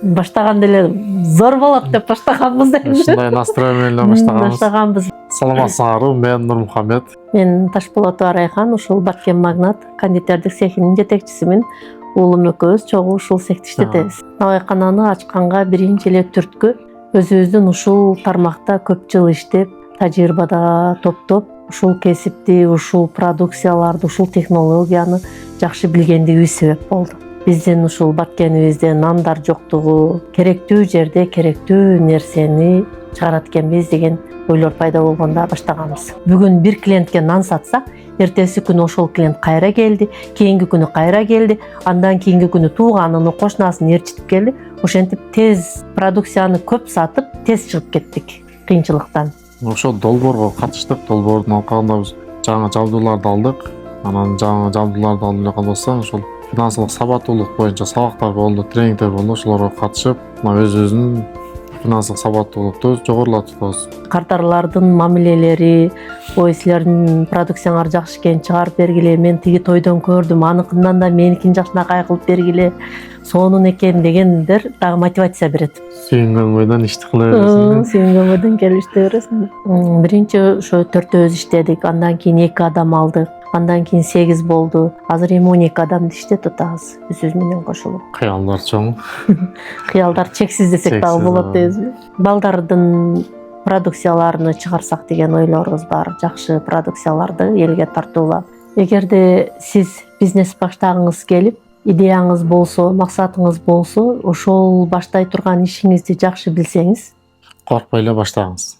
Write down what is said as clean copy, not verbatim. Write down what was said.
баштаганда эле зор болот деп баштаганбыз да. Ушундай настроен менен баштаганбыз. Саламатсыңарбы, мен Нурмухаммед. Мен Ташпулатова Райхан, ушул Баткен Магнат кондитерлик цехинин жетекчисимин. Уулум экөөбүз чогуу ушул цехте иштетебиз. Набайкананы ачканга биринчи эле түрткү өзүбүздүн ушул тармакта көп жыл иштеп, тажрыйбада топтоп, ушул кесипти, ушул продукцияларды, ушул технологияны жакшы билгендигибиз себеп болду. Биздин ушул Баткенибизде нандар жоктугу, керектүү жерде керектүү нерсени чыгарат экенбиз деген ойлор пайда болгондо баштаганбыз. Бүгүн бир клиентке нан сатсак, эртеси күнү ошол клиент кайра келди, кийинки күнү кайра келди, андан кийинки күнү тууганын, кошунасын ээрчитип келди. Ошентип тез продукцияны көп сатып, тез чыгып кеттик кыйынчылыктан. Ошол долбоорго катыштык, долбоордун алкагында биз жаңы жабдууларды алдык. Анан жаңы жабдууларды алып эле калбастан ошол финансылык сабаттуулук боюнча сабактар болду, тренингдер болду. Ошолорго катышып, өзүбүздүн финансылык сабаттуулукту жогорулатып атабыз. Кардарлардын мамилелери, ой силердин продукцияңар жакшы экен, чыгарып бергиле, мен тиги тойдон көрдүм, аныкынан да меникин жакшынакай кылып бергиле, сонун экен дегендер дагы мотивация берет. Сүйүнгөн бойдон ишти кыла бересиң. Сүйүнгөн бойдон келип иштей бересиң. Биринчи ошо 4-өзү иштедик, андан кийин 2 адам алдык, андан кийин 8 болду. Азыр эми 12 адамды иштетип атабыз өзүбүз менен кошулуп. Кыялдар чоң. Кыялдар чексиз десек дагы болот дейбизби? Балдардын продукцияларını чыгарсак деген ойлорубуз бар. Жакшы продукцияларды элге тартуулап. Эгерде сиз бизнес баштагыңыз келип, идеяңыз болсо, максатыңыз болсо, ошол баштай турган ишиңизди жакшы билсеңиз, Коркпой эле баштагыңыз.